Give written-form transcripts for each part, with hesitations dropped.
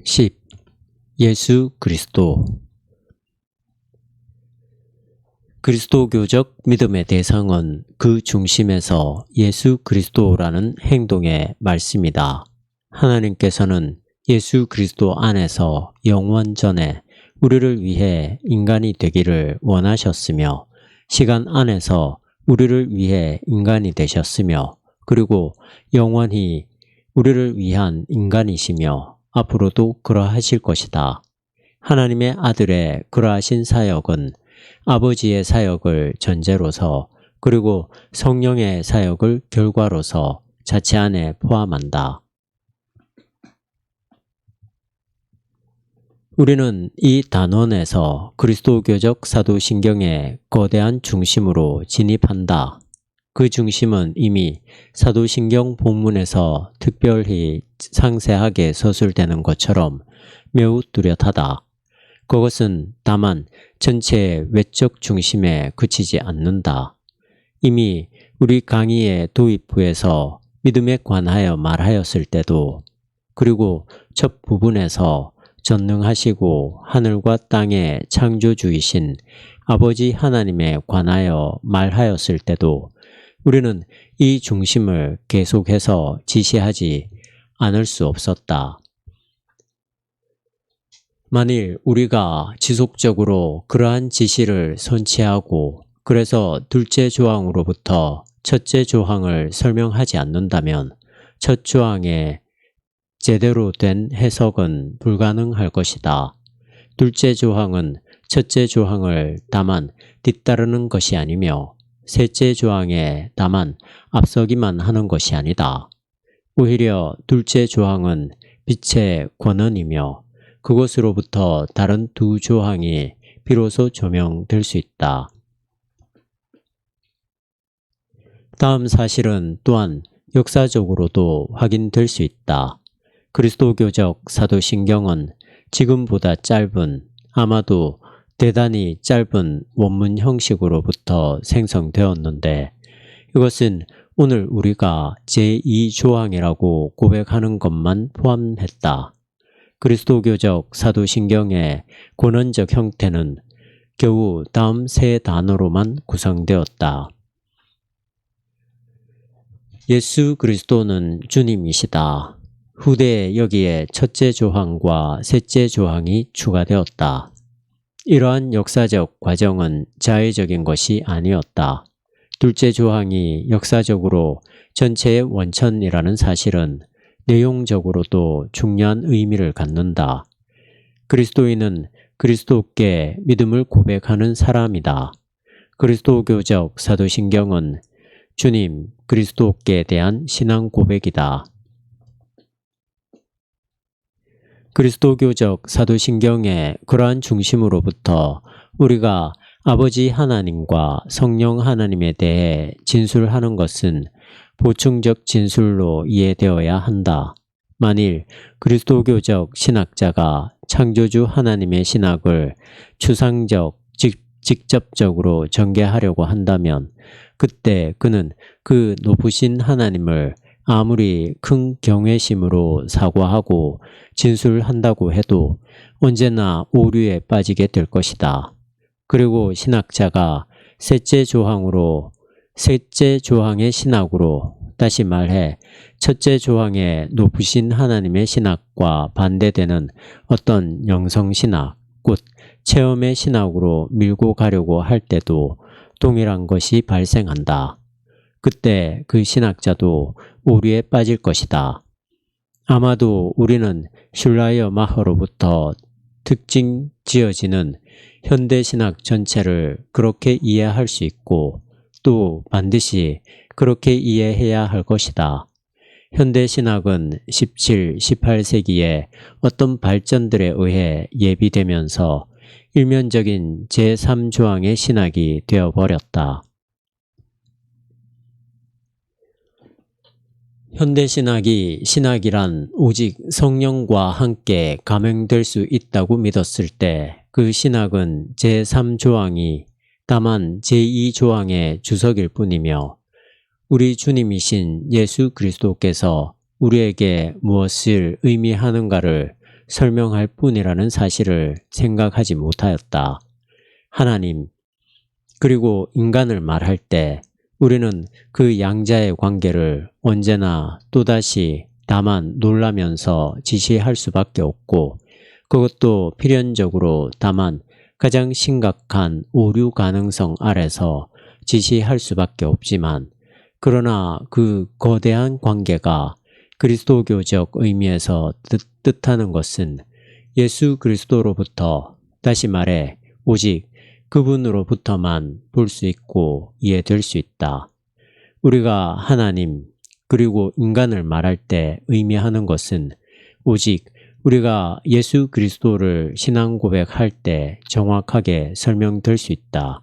10. 예수 그리스도. 그리스도교적 믿음의 대상은 그 중심에서 예수 그리스도라는 행동의 말씀이다. 하나님께서는 예수 그리스도 안에서 영원전에 우리를 위해 인간이 되기를 원하셨으며 시간 안에서 우리를 위해 인간이 되셨으며 그리고 영원히 우리를 위한 인간이시며 앞으로도 그러하실 것이다. 하나님의 아들의 그러하신 사역은 아버지의 사역을 전제로서 그리고 성령의 사역을 결과로서 자체 안에 포함한다. 우리는 이 단원에서 그리스도교적 사도신경의 거대한 중심으로 진입한다. 그 중심은 이미 사도신경 본문에서 특별히 상세하게 서술되는 것처럼 매우 뚜렷하다. 그것은 다만 전체의 외적 중심에 그치지 않는다. 이미 우리 강의의 도입 부에서 믿음에 관하여 말하였을 때도 그리고 첫 부분에서 전능하시고 하늘과 땅의 창조주이신 아버지 하나님에 관하여 말하였을 때도 우리는 이 중심을 계속해서 지시하지 않을 수 없었다. 만일 우리가 지속적으로 그러한 지시를 선취하고 그래서 둘째 조항으로부터 첫째 조항을 설명하지 않는다면 첫 조항의 제대로 된 해석은 불가능할 것이다. 둘째 조항은 첫째 조항을 다만 뒤따르는 것이 아니며 셋째 조항에 다만 앞서기만 하는 것이 아니다. 오히려 둘째 조항은 빛의 권한이며 그것으로부터 다른 두 조항이 비로소 조명될 수 있다. 다음 사실은 또한 역사적으로도 확인될 수 있다. 그리스도교적 사도신경은 지금보다 짧은, 아마도 대단히 짧은 원문 형식으로부터 생성되었는데 이것은 오늘 우리가 제2조항이라고 고백하는 것만 포함했다. 그리스도교적 사도신경의 권원적 형태는 겨우 다음 세 단어로만 구성되었다. 예수 그리스도는 주님이시다. 후대에 여기에 첫째 조항과 셋째 조항이 추가되었다. 이러한 역사적 과정은 자의적인 것이 아니었다. 둘째 조항이 역사적으로 전체의 원천이라는 사실은 내용적으로도 중요한 의미를 갖는다. 그리스도인은 그리스도께 믿음을 고백하는 사람이다. 그리스도교적 사도신경은 주님 그리스도께 대한 신앙 고백이다. 그리스도교적 사도신경의 그러한 중심으로부터 우리가 아버지 하나님과 성령 하나님에 대해 진술하는 것은 보충적 진술로 이해되어야 한다. 만일 그리스도교적 신학자가 창조주 하나님의 신학을 추상적, 직접적으로 전개하려고 한다면 그때 그는 그 높으신 하나님을 아무리 큰 경외심으로 사과하고 진술한다고 해도 언제나 오류에 빠지게 될 것이다. 그리고 신학자가 셋째 조항의 신학으로, 다시 말해 첫째 조항의 높으신 하나님의 신학과 반대되는 어떤 영성신학, 곧 체험의 신학으로 밀고 가려고 할 때도 동일한 것이 발생한다. 그때 그 신학자도 오류에 빠질 것이다. 아마도 우리는 슐라이어마허로부터 특징 지어지는 현대신학 전체를 그렇게 이해할 수 있고 또 반드시 그렇게 이해해야 할 것이다. 현대신학은 17, 18세기에 어떤 발전들에 의해 예비되면서 일면적인 제3조항의 신학이 되어버렸다. 현대신학이 신학이란 오직 성령과 함께 감행될 수 있다고 믿었을 때 그 신학은 제3조항이 다만 제2조항의 주석일 뿐이며 우리 주님이신 예수 그리스도께서 우리에게 무엇을 의미하는가를 설명할 뿐이라는 사실을 생각하지 못하였다. 하나님, 그리고 인간을 말할 때 우리는 그 양자의 관계를 언제나 또다시 다만 놀라면서 지시할 수밖에 없고, 그것도 필연적으로 다만 가장 심각한 오류 가능성 아래서 지시할 수밖에 없지만, 그러나 그 거대한 관계가 그리스도교적 의미에서 뜻하는 것은 예수 그리스도로부터, 다시 말해 오직 그분으로부터만 볼 수 있고 이해될 수 있다. 우리가 하나님 그리고 인간을 말할 때 의미하는 것은 오직 우리가 예수 그리스도를 신앙 고백할 때 정확하게 설명될 수 있다.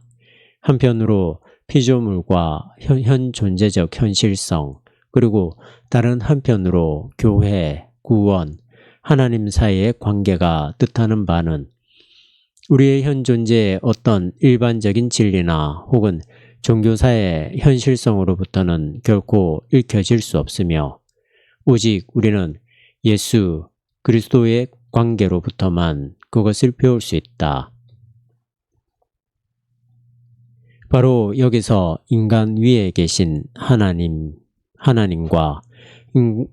한편으로 피조물과 현 존재적 현실성, 그리고 다른 한편으로 교회, 구원, 하나님 사이의 관계가 뜻하는 바는 우리의 현 존재의 어떤 일반적인 진리나 혹은 종교사의 현실성으로부터는 결코 읽혀질 수 없으며, 오직 우리는 예수 그리스도의 관계로부터만 그것을 배울 수 있다. 바로 여기서 인간 위에 계신 하나님과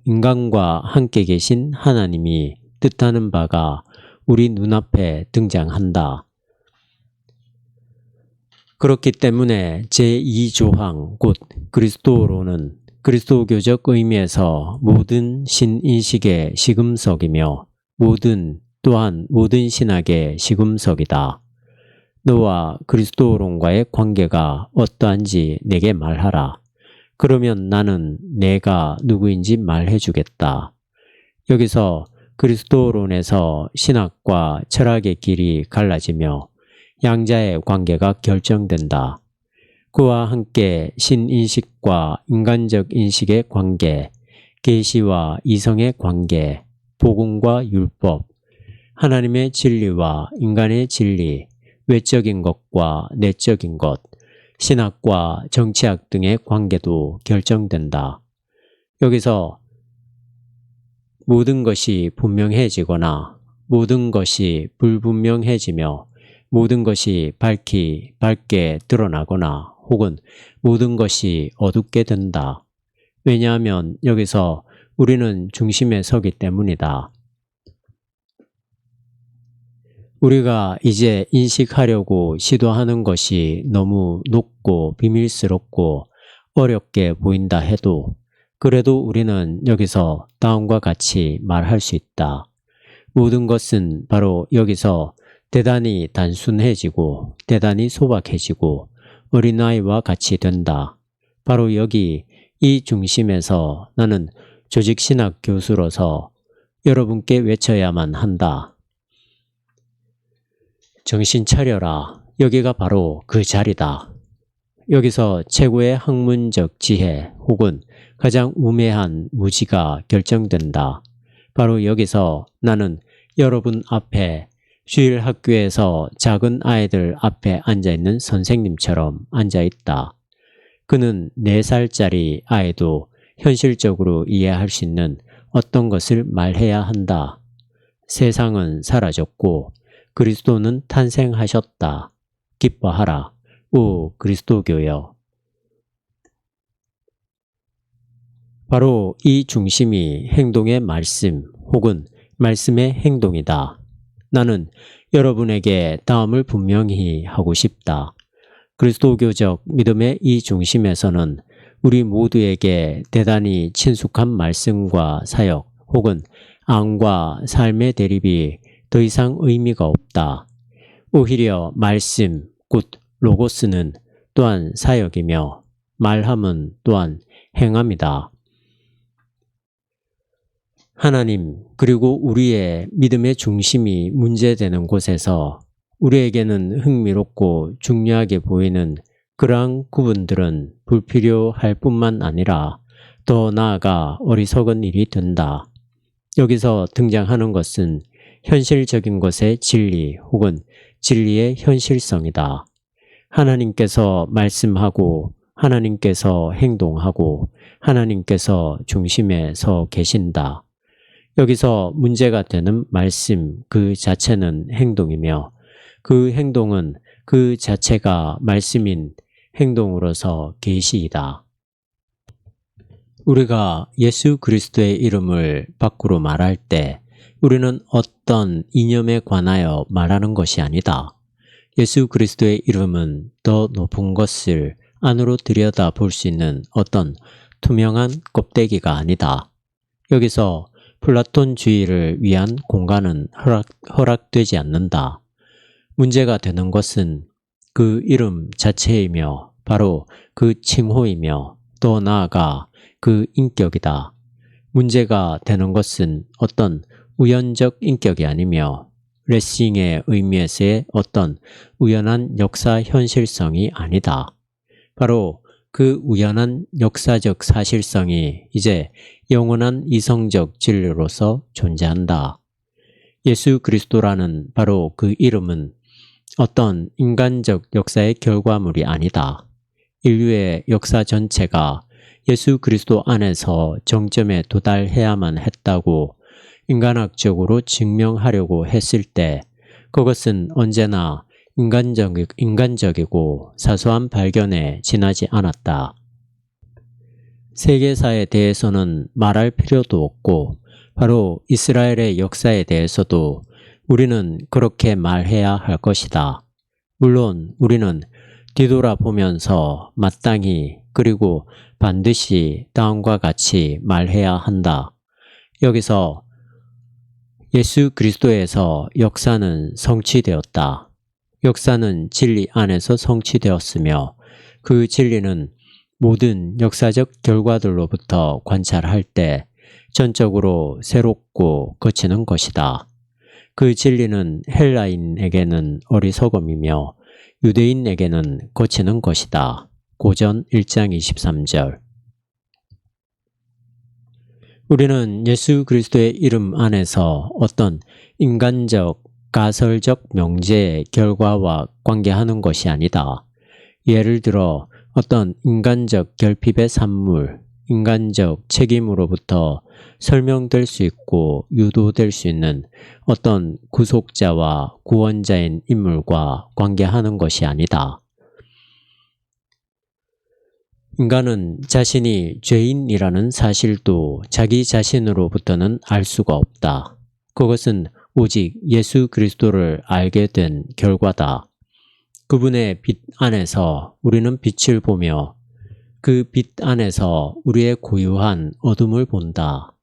인간과 함께 계신 하나님이 뜻하는 바가 우리 눈앞에 등장한다. 그렇기 때문에 제2조항 곧 그리스도로는 그리스도교적 의미에서 모든 신인식의 시금석이며 또한 모든 신학의 시금석이다. 너와 그리스도론과의 관계가 어떠한지 내게 말하라. 그러면 나는 내가 누구인지 말해주겠다. 여기서 그리스도론에서 신학과 철학의 길이 갈라지며 양자의 관계가 결정된다. 그와 함께 신인식과 인간적 인식의 관계, 계시와 이성의 관계, 복음과 율법, 하나님의 진리와 인간의 진리, 외적인 것과 내적인 것, 신학과 정치학 등의 관계도 결정된다. 여기서 모든 것이 분명해지거나 모든 것이 불분명해지며 모든 것이 밝게 드러나거나 혹은 모든 것이 어둡게 된다. 왜냐하면 여기서 우리는 중심에 서기 때문이다. 우리가 이제 인식하려고 시도하는 것이 너무 높고 비밀스럽고 어렵게 보인다 해도 그래도 우리는 여기서 다음과 같이 말할 수 있다. 모든 것은 바로 여기서 대단히 단순해지고 대단히 소박해지고 어린아이와 같이 된다. 바로 여기 이 중심에서 나는 조직신학 교수로서 여러분께 외쳐야만 한다. 정신 차려라. 여기가 바로 그 자리다. 여기서 최고의 학문적 지혜 혹은 가장 우매한 무지가 결정된다. 바로 여기서 나는 여러분 앞에 주일 학교에서 작은 아이들 앞에 앉아있는 선생님처럼 앉아있다. 그는 4살짜리 아이도 현실적으로 이해할 수 있는 어떤 것을 말해야 한다. 세상은 사라졌고 그리스도는 탄생하셨다. 기뻐하라. 오 그리스도교여. 바로 이 중심이 행동의 말씀 혹은 말씀의 행동이다. 나는 여러분에게 다음을 분명히 하고 싶다. 그리스도교적 믿음의 이 중심에서는 우리 모두에게 대단히 친숙한 말씀과 사역 혹은 앙과 삶의 대립이 더 이상 의미가 없다. 오히려 말씀, 곧 로고스는 또한 사역이며 말함은 또한 행함이다. 하나님 그리고 우리의 믿음의 중심이 문제되는 곳에서 우리에게는 흥미롭고 중요하게 보이는 그러한 구분들은 불필요할 뿐만 아니라 더 나아가 어리석은 일이 된다. 여기서 등장하는 것은 현실적인 것의 진리 혹은 진리의 현실성이다. 하나님께서 말씀하고 하나님께서 행동하고 하나님께서 중심에 서 계신다. 여기서 문제가 되는 말씀 그 자체는 행동이며 그 행동은 그 자체가 말씀인 행동으로서 계시이다. 우리가 예수 그리스도의 이름을 밖으로 말할 때 우리는 어떤 이념에 관하여 말하는 것이 아니다. 예수 그리스도의 이름은 더 높은 것을 안으로 들여다 볼 수 있는 어떤 투명한 껍데기가 아니다. 여기서 플라톤주의를 위한 공간은 허락되지 않는다. 문제가 되는 것은 그 이름 자체이며 바로 그 칭호이며 더 나아가 그 인격이다. 문제가 되는 것은 어떤 우연적 인격이 아니며 레싱의 의미에서의 어떤 우연한 역사 현실성이 아니다. 바로 그 우연한 역사적 사실성이 이제 영원한 이성적 진리로서 존재한다. 예수 그리스도라는 바로 그 이름은 어떤 인간적 역사의 결과물이 아니다. 인류의 역사 전체가 예수 그리스도 안에서 정점에 도달해야만 했다고 인간학적으로 증명하려고 했을 때 그것은 언제나 인간적이고 사소한 발견에 지나지 않았다. 세계사에 대해서는 말할 필요도 없고 바로 이스라엘의 역사에 대해서도 우리는 그렇게 말해야 할 것이다. 물론 우리는 뒤돌아보면서 마땅히 그리고 반드시 다음과 같이 말해야 한다. 여기서 예수 그리스도에서 역사는 성취되었다. 역사는 진리 안에서 성취되었으며 그 진리는 모든 역사적 결과들로부터 관찰할 때 전적으로 새롭고 거치는 것이다. 그 진리는 헬라인에게는 어리석음이며 유대인에게는 거치는 것이다. 고전 1장 23절. 우리는 예수 그리스도의 이름 안에서 어떤 인간적, 가설적 명제의 결과와 관계하는 것이 아니다. 예를 들어 어떤 인간적 결핍의 산물, 인간적 책임으로부터 설명될 수 있고 유도될 수 있는 어떤 구속자와 구원자인 인물과 관계하는 것이 아니다. 인간은 자신이 죄인이라는 사실도 자기 자신으로부터는 알 수가 없다. 그것은 오직 예수 그리스도를 알게 된 결과다. 그분의 빛 안에서 우리는 빛을 보며 그 빛 안에서 우리의 고유한 어둠을 본다.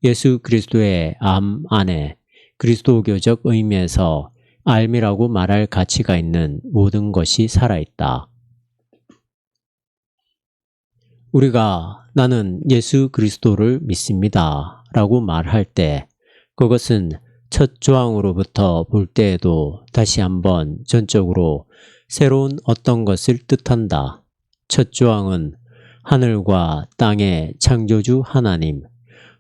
예수 그리스도의 암 안에 그리스도교적 의미에서 알미라고 말할 가치가 있는 모든 것이 살아있다. 우리가 나는 예수 그리스도를 믿습니다 라고 말할 때 그것은 첫 조항으로부터 볼 때에도 다시 한번 전적으로 새로운 어떤 것을 뜻한다. 첫 조항은 하늘과 땅의 창조주 하나님,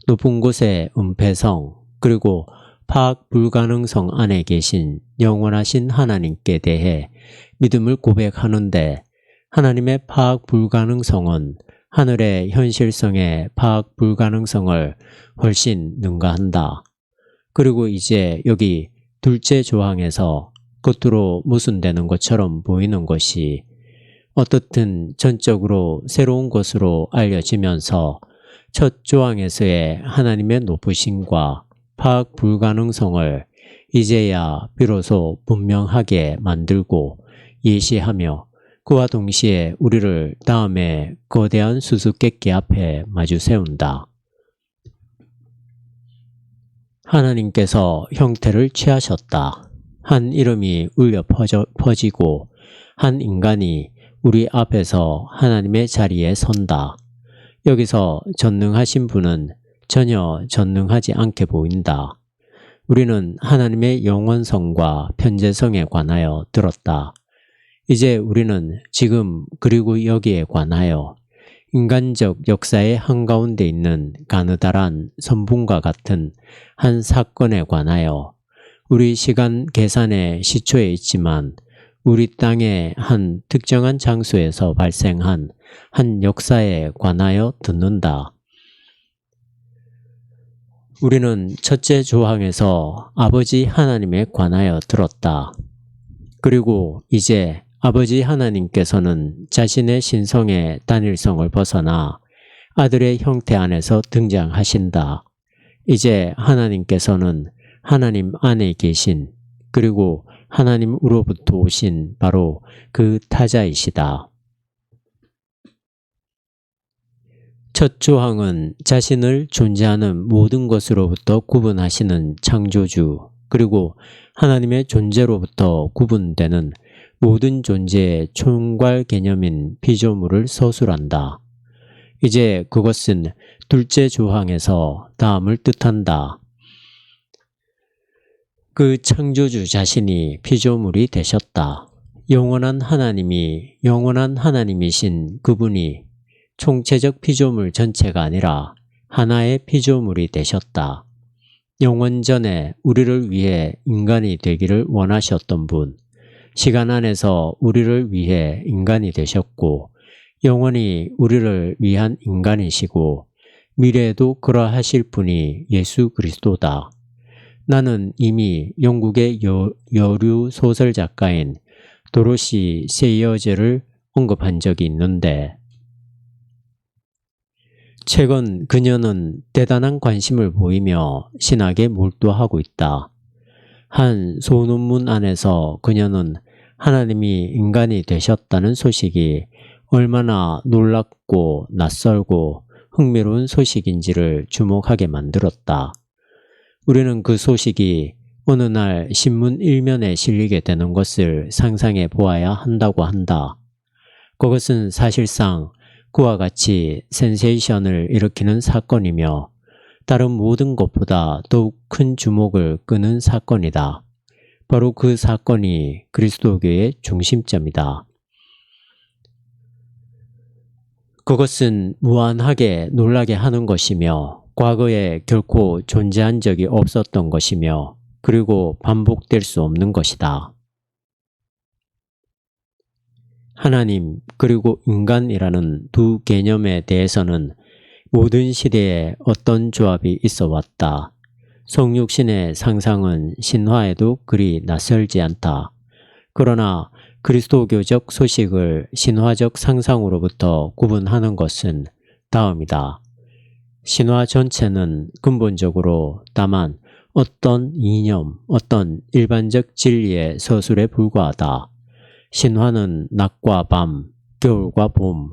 높은 곳의 은폐성, 그리고 파악 불가능성 안에 계신 영원하신 하나님께 대해 믿음을 고백하는데 하나님의 파악 불가능성은 하늘의 현실성의 파악 불가능성을 훨씬 능가한다. 그리고 이제 여기 둘째 조항에서 겉으로 모순되는 것처럼 보이는 것이 어떻든 전적으로 새로운 것으로 알려지면서 첫 조항에서의 하나님의 높으심과 파악 불가능성을 이제야 비로소 분명하게 만들고 예시하며 그와 동시에 우리를 다음에 거대한 수수께끼 앞에 마주 세운다. 하나님께서 형태를 취하셨다. 한 이름이 울려 퍼지고 한 인간이 우리 앞에서 하나님의 자리에 선다. 여기서 전능하신 분은 전혀 전능하지 않게 보인다. 우리는 하나님의 영원성과 편재성에 관하여 들었다. 이제 우리는 지금 그리고 여기에 관하여 인간적 역사의 한가운데 있는 가느다란 선분과 같은 한 사건에 관하여 우리 시간 계산의 시초에 있지만 우리 땅의 한 특정한 장소에서 발생한 한 역사에 관하여 듣는다. 우리는 첫째 조항에서 아버지 하나님에 관하여 들었다. 그리고 이제 아버지 하나님께서는 자신의 신성의 단일성을 벗어나 아들의 형태 안에서 등장하신다. 이제 하나님께서는 하나님 안에 계신 그리고 하나님으로부터 오신 바로 그 타자이시다. 첫 조항은 자신을 존재하는 모든 것으로부터 구분하시는 창조주 그리고 하나님의 존재로부터 구분되는 모든 존재의 총괄 개념인 피조물을 서술한다. 이제 그것은 둘째 조항에서 다음을 뜻한다. 그 창조주 자신이 피조물이 되셨다. 영원한 하나님이신 그분이 총체적 피조물 전체가 아니라 하나의 피조물이 되셨다. 영원 전에 우리를 위해 인간이 되기를 원하셨던 분, 시간 안에서 우리를 위해 인간이 되셨고 영원히 우리를 위한 인간이시고 미래에도 그러하실 분이 예수 그리스도다. 나는 이미 영국의 여류 소설 작가인 도로시 세이어제를 언급한 적이 있는데 최근 그녀는 대단한 관심을 보이며 신학에 몰두하고 있다. 한 소논문 안에서 그녀는 하나님이 인간이 되셨다는 소식이 얼마나 놀랍고 낯설고 흥미로운 소식인지를 주목하게 만들었다. 우리는 그 소식이 어느 날 신문 일면에 실리게 되는 것을 상상해 보아야 한다고 한다. 그것은 사실상 그와 같이 센세이션을 일으키는 사건이며 다른 모든 것보다 더욱 큰 주목을 끄는 사건이다. 바로 그 사건이 그리스도교의 중심점이다. 그것은 무한하게 놀라게 하는 것이며 과거에 결코 존재한 적이 없었던 것이며 그리고 반복될 수 없는 것이다. 하나님 그리고 인간이라는 두 개념에 대해서는 모든 시대에 어떤 조합이 있어 왔다. 성육신의 상상은 신화에도 그리 낯설지 않다. 그러나 그리스도교적 소식을 신화적 상상으로부터 구분하는 것은 다음이다. 신화 전체는 근본적으로 다만 어떤 이념, 어떤 일반적 진리의 서술에 불과하다. 신화는 낮과 밤, 겨울과 봄,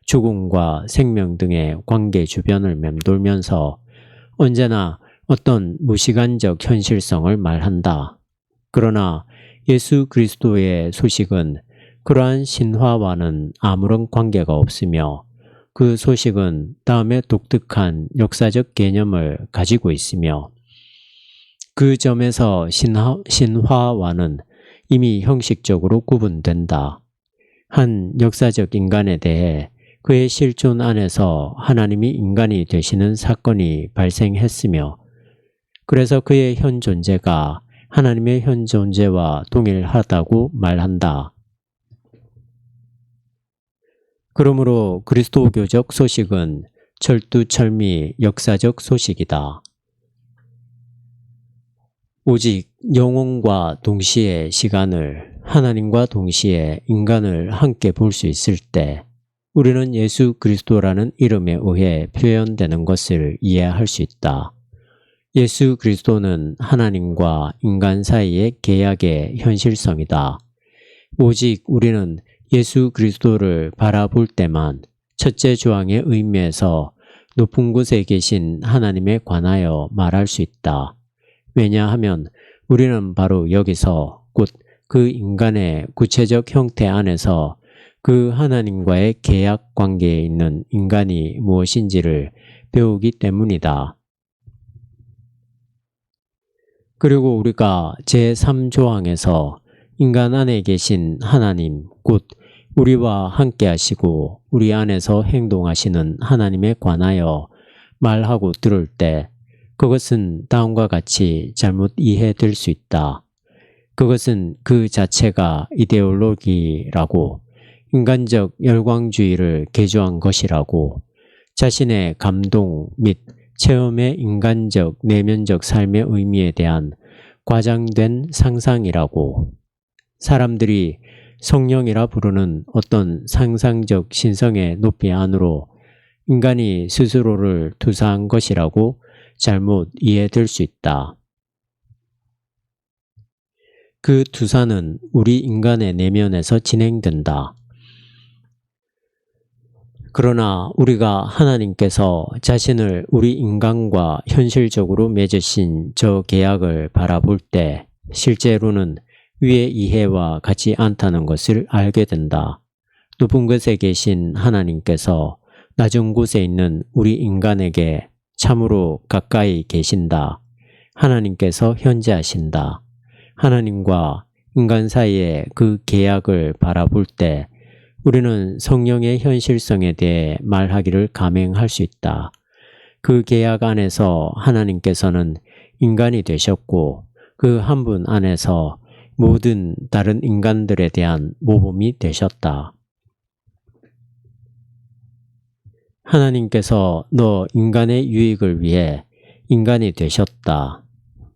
죽음과 생명 등의 관계 주변을 맴돌면서 언제나 어떤 무시간적 현실성을 말한다. 그러나 예수 그리스도의 소식은 그러한 신화와는 아무런 관계가 없으며 그 소식은 다음의 독특한 역사적 개념을 가지고 있으며 그 점에서 신화와는 이미 형식적으로 구분된다. 한 역사적 인간에 대해 그의 실존 안에서 하나님이 인간이 되시는 사건이 발생했으며 그래서 그의 현 존재가 하나님의 현 존재와 동일하다고 말한다. 그러므로 그리스도교적 소식은 철두철미 역사적 소식이다. 오직 영혼과 동시에 시간을, 하나님과 동시에 인간을 함께 볼 수 있을 때 우리는 예수 그리스도라는 이름에 의해 표현되는 것을 이해할 수 있다. 예수 그리스도는 하나님과 인간 사이의 계약의 현실성이다. 오직 우리는 예수 그리스도를 바라볼 때만 첫째 조항의 의미에서 높은 곳에 계신 하나님에 관하여 말할 수 있다. 왜냐하면 우리는 바로 여기서 곧 그 인간의 구체적 형태 안에서 그 하나님과의 계약 관계에 있는 인간이 무엇인지를 배우기 때문이다. 그리고 우리가 제3조항에서 인간 안에 계신 하나님, 곧 우리와 함께 하시고 우리 안에서 행동하시는 하나님에 관하여 말하고 들을 때 그것은 다음과 같이 잘못 이해될 수 있다. 그것은 그 자체가 이데올로기라고 인간적 열광주의를 개조한 것이라고 자신의 감동 및 체험의 인간적, 내면적 삶의 의미에 대한 과장된 상상이라고. 사람들이 성령이라 부르는 어떤 상상적 신성의 높이 안으로 인간이 스스로를 투사한 것이라고 잘못 이해될 수 있다. 그 투사는 우리 인간의 내면에서 진행된다. 그러나 우리가 하나님께서 자신을 우리 인간과 현실적으로 맺으신 저 계약을 바라볼 때 실제로는 위의 이해와 같지 않다는 것을 알게 된다. 높은 곳에 계신 하나님께서 낮은 곳에 있는 우리 인간에게 참으로 가까이 계신다. 하나님께서 현재하신다. 하나님과 인간 사이의 그 계약을 바라볼 때 우리는 성령의 현실성에 대해 말하기를 감행할 수 있다. 그 계약 안에서 하나님께서는 인간이 되셨고 그 한 분 안에서 모든 다른 인간들에 대한 모범이 되셨다. 하나님께서 너 인간의 유익을 위해 인간이 되셨다.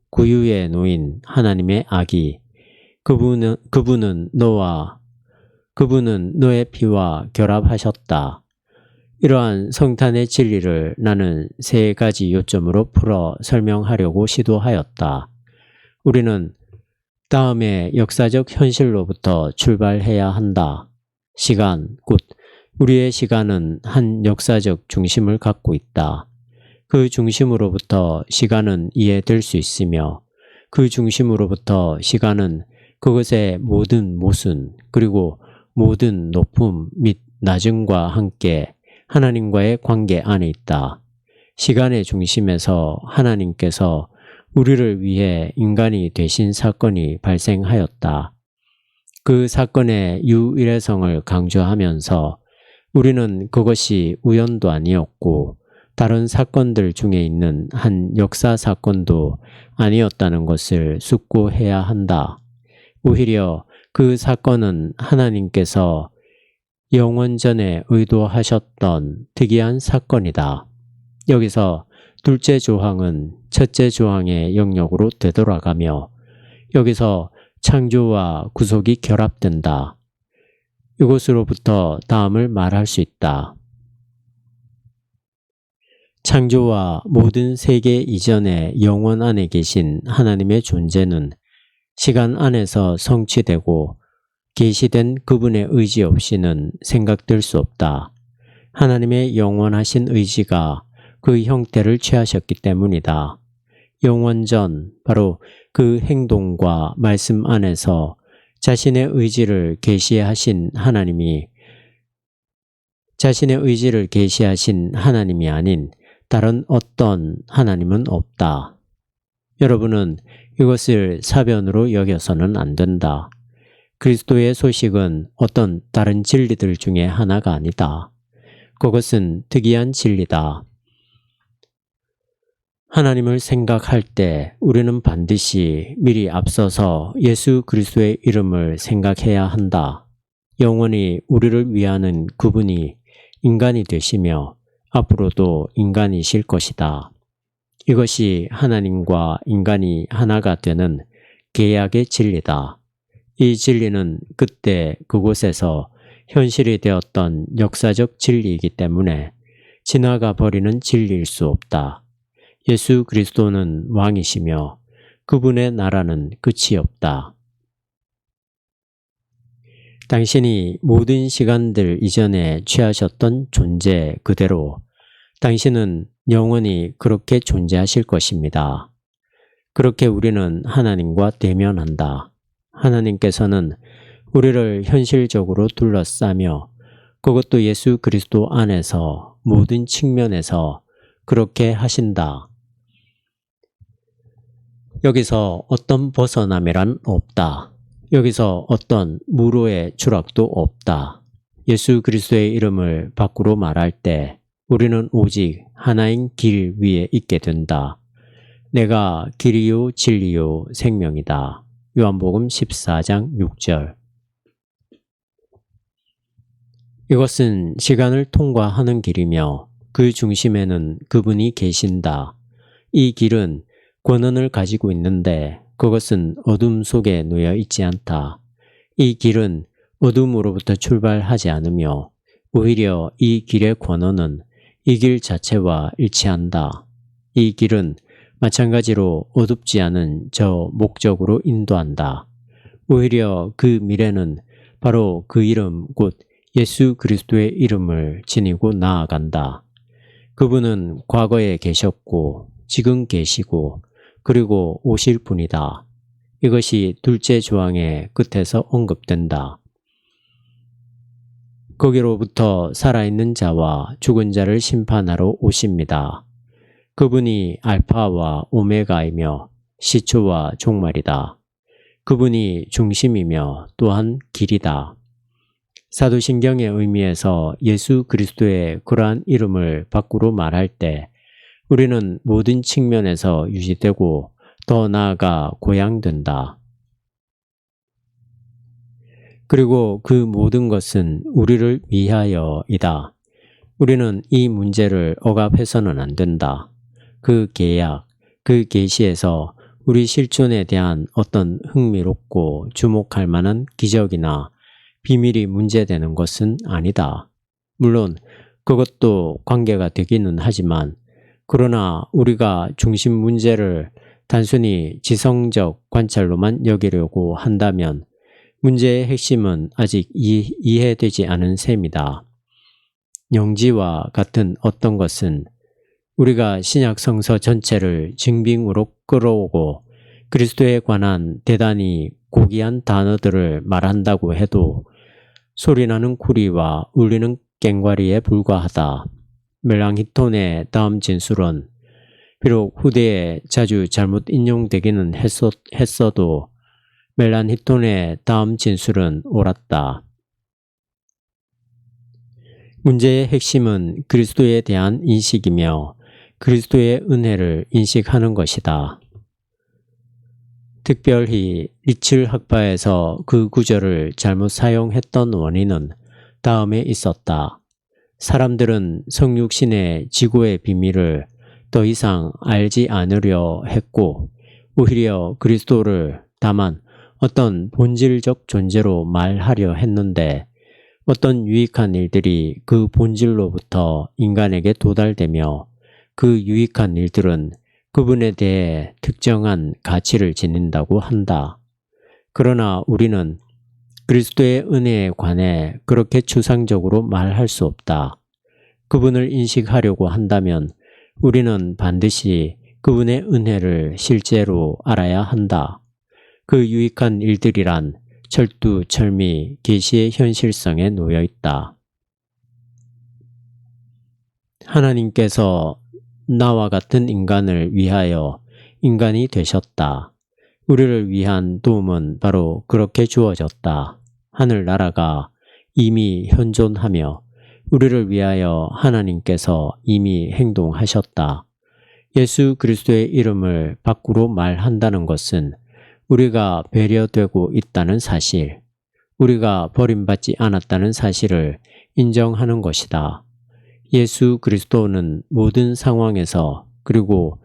구유에 놓인 하나님의 아기, 그분은 너의 피와 결합하셨다. 이러한 성탄의 진리를 나는 세 가지 요점으로 풀어 설명하려고 시도하였다. 우리는 다음의 역사적 현실로부터 출발해야 한다. 시간, 곧 우리의 시간은 한 역사적 중심을 갖고 있다. 그 중심으로부터 시간은 이해될 수 있으며 그 중심으로부터 시간은 그것의 모든 모순 그리고 모든 높음 및 낮음과 함께 하나님과의 관계 안에 있다. 시간의 중심에서 하나님께서 우리를 위해 인간이 되신 사건이 발생하였다. 그 사건의 유일성을 강조하면서 우리는 그것이 우연도 아니었고 다른 사건들 중에 있는 한 역사 사건도 아니었다는 것을 숙고해야 한다. 오히려 그 사건은 하나님께서 영원 전에 의도하셨던 특이한 사건이다. 여기서 둘째 조항은 첫째 조항의 영역으로 되돌아가며 여기서 창조와 구속이 결합된다. 이곳으로부터 다음을 말할 수 있다. 창조와 모든 세계 이전의 영원 안에 계신 하나님의 존재는 시간 안에서 성취되고 계시된 그분의 의지 없이는 생각될 수 없다. 하나님의 영원하신 의지가 그 형태를 취하셨기 때문이다. 영원전, 바로 그 행동과 말씀 안에서 자신의 의지를 계시하신 하나님이 아닌 다른 어떤 하나님은 없다. 여러분은 이것을 사변으로 여겨서는 안 된다. 그리스도의 소식은 어떤 다른 진리들 중에 하나가 아니다. 그것은 특이한 진리다. 하나님을 생각할 때 우리는 반드시 미리 앞서서 예수 그리스도의 이름을 생각해야 한다. 영원히 우리를 위하는 그분이 인간이 되시며 앞으로도 인간이실 것이다. 이것이 하나님과 인간이 하나가 되는 계약의 진리다. 이 진리는 그때 그곳에서 현실이 되었던 역사적 진리이기 때문에 지나가 버리는 진리일 수 없다. 예수 그리스도는 왕이시며 그분의 나라는 끝이 없다. 당신이 모든 시간들 이전에 취하셨던 존재 그대로 당신은 영원히 그렇게 존재하실 것입니다. 그렇게 우리는 하나님과 대면한다. 하나님께서는 우리를 현실적으로 둘러싸며 그것도 예수 그리스도 안에서 모든 측면에서 그렇게 하신다. 여기서 어떤 벗어남이란 없다. 여기서 어떤 무로의 추락도 없다. 예수 그리스도의 이름을 밖으로 말할 때 우리는 오직 하나인 길 위에 있게 된다. 내가 길이요 진리요 생명이다. 요한복음 14장 6절. 이것은 시간을 통과하는 길이며 그 중심에는 그분이 계신다. 이 길은 권한을 가지고 있는데 그것은 어둠 속에 놓여 있지 않다. 이 길은 어둠으로부터 출발하지 않으며 오히려 이 길의 권한은 이 길 자체와 일치한다. 이 길은 마찬가지로 어둡지 않은 저 목적으로 인도한다. 오히려 그 미래는 바로 그 이름 곧 예수 그리스도의 이름을 지니고 나아간다. 그분은 과거에 계셨고 지금 계시고 그리고 오실 분이다. 이것이 둘째 조항의 끝에서 언급된다. 거기로부터 살아있는 자와 죽은 자를 심판하러 오십니다. 그분이 알파와 오메가이며 시초와 종말이다. 그분이 중심이며 또한 길이다. 사도신경의 의미에서 예수 그리스도의 그러한 이름을 밖으로 말할 때 우리는 모든 측면에서 유지되고 더 나아가 고양된다. 그리고 그 모든 것은 우리를 위하여이다. 우리는 이 문제를 억압해서는 안 된다. 그 계약, 그 계시에서 우리 실존에 대한 어떤 흥미롭고 주목할 만한 기적이나 비밀이 문제되는 것은 아니다. 물론 그것도 관계가 되기는 하지만 그러나 우리가 중심 문제를 단순히 지성적 관찰로만 여기려고 한다면 문제의 핵심은 아직 이해되지 않은 셈이다. 영지와 같은 어떤 것은 우리가 신약 성서 전체를 증빙으로 끌어오고 그리스도에 관한 대단히 고귀한 단어들을 말한다고 해도 소리나는 구리와 울리는 꽹과리에 불과하다. 멜랑히톤의 다음 진술은 비록 후대에 자주 잘못 인용되기는 했어도 멜랑히톤의 다음 진술은 옳았다. 문제의 핵심은 그리스도에 대한 인식이며 그리스도의 은혜를 인식하는 것이다. 특별히 리첼 학파에서 그 구절을 잘못 사용했던 원인은 다음에 있었다. 사람들은 성육신의 지고의 비밀을 더 이상 알지 않으려 했고 오히려 그리스도를 다만 어떤 본질적 존재로 말하려 했는데 어떤 유익한 일들이 그 본질로부터 인간에게 도달되며 그 유익한 일들은 그분에 대해 특정한 가치를 지닌다고 한다. 그러나 우리는 그리스도의 은혜에 관해 그렇게 추상적으로 말할 수 없다. 그분을 인식하려고 한다면 우리는 반드시 그분의 은혜를 실제로 알아야 한다. 그 유익한 일들이란 철두철미 계시의 현실성에 놓여 있다. 하나님께서 나와 같은 인간을 위하여 인간이 되셨다. 우리를 위한 도움은 바로 그렇게 주어졌다. 하늘나라가 이미 현존하며 우리를 위하여 하나님께서 이미 행동하셨다. 예수 그리스도의 이름을 밖으로 말한다는 것은 우리가 배려되고 있다는 사실, 우리가 버림받지 않았다는 사실을 인정하는 것이다. 예수 그리스도는 모든 상황에서 그리고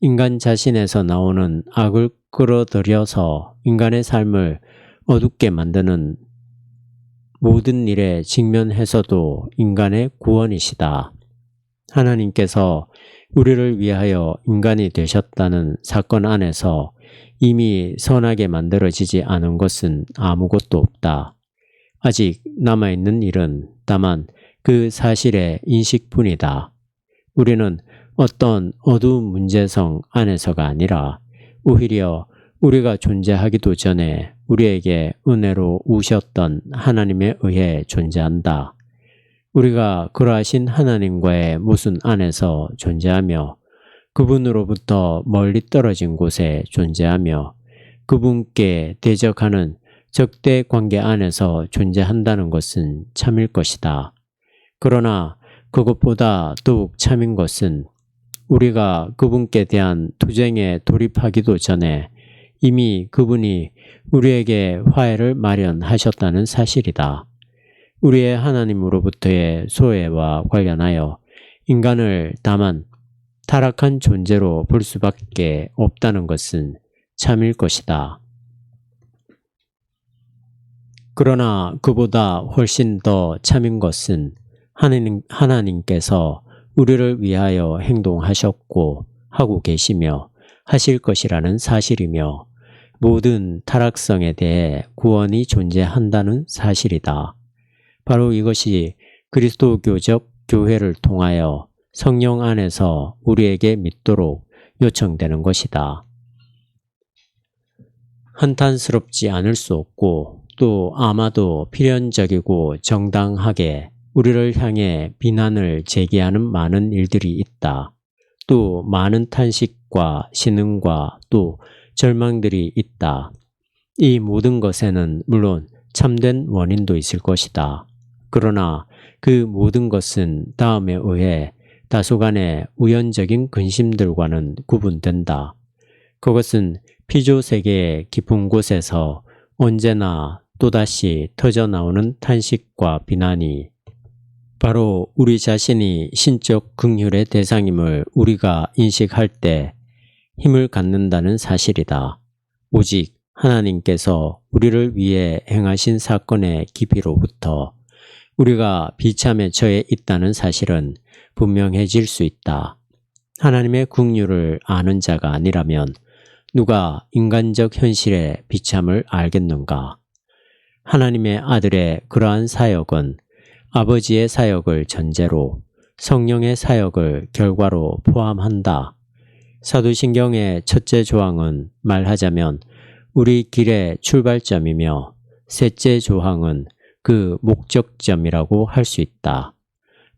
인간 자신에서 나오는 악을 끌어들여서 인간의 삶을 어둡게 만드는 모든 일에 직면해서도 인간의 구원이시다. 하나님께서 우리를 위하여 인간이 되셨다는 사건 안에서 이미 선하게 만들어지지 않은 것은 아무것도 없다. 아직 남아있는 일은 다만 그 사실의 인식뿐이다. 우리는 어떤 어두운 문제성 안에서가 아니라 오히려 우리가 존재하기도 전에 우리에게 은혜로 우셨던 하나님에 의해 존재한다. 우리가 그러하신 하나님과의 모순 안에서 존재하며 그분으로부터 멀리 떨어진 곳에 존재하며 그분께 대적하는 적대 관계 안에서 존재한다는 것은 참일 것이다. 그러나 그것보다 더욱 참인 것은 우리가 그분께 대한 투쟁에 돌입하기도 전에 이미 그분이 우리에게 화해를 마련하셨다는 사실이다. 우리의 하나님으로부터의 소외와 관련하여 인간을 다만 타락한 존재로 볼 수밖에 없다는 것은 참일 것이다. 그러나 그보다 훨씬 더 참인 것은 하나님께서 우리를 위하여 행동하셨고 하고 계시며 하실 것이라는 사실이며 모든 타락성에 대해 구원이 존재한다는 사실이다. 바로 이것이 그리스도교적 교회를 통하여 성령 안에서 우리에게 믿도록 요청되는 것이다. 한탄스럽지 않을 수 없고 또 아마도 필연적이고 정당하게 우리를 향해 비난을 제기하는 많은 일들이 있다. 또 많은 탄식과 신음과 또 절망들이 있다. 이 모든 것에는 물론 참된 원인도 있을 것이다. 그러나 그 모든 것은 다음에 의해 다소간의 우연적인 근심들과는 구분된다. 그것은 피조세계의 깊은 곳에서 언제나 또다시 터져나오는 탄식과 비난이 바로 우리 자신이 신적 긍휼의 대상임을 우리가 인식할 때 힘을 갖는다는 사실이다. 오직 하나님께서 우리를 위해 행하신 사건의 깊이로부터 우리가 비참에 처해 있다는 사실은 분명해질 수 있다. 하나님의 긍휼을 아는 자가 아니라면 누가 인간적 현실의 비참을 알겠는가? 하나님의 아들의 그러한 사역은 아버지의 사역을 전제로 성령의 사역을 결과로 포함한다. 사도신경의 첫째 조항은 말하자면 우리 길의 출발점이며 셋째 조항은 그 목적점이라고 할 수 있다.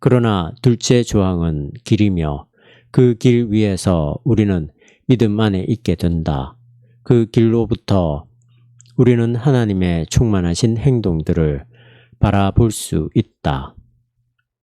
그러나 둘째 조항은 길이며 그 길 위에서 우리는 믿음 안에 있게 된다. 그 길로부터 우리는 하나님의 충만하신 행동들을 바라볼 수 있다.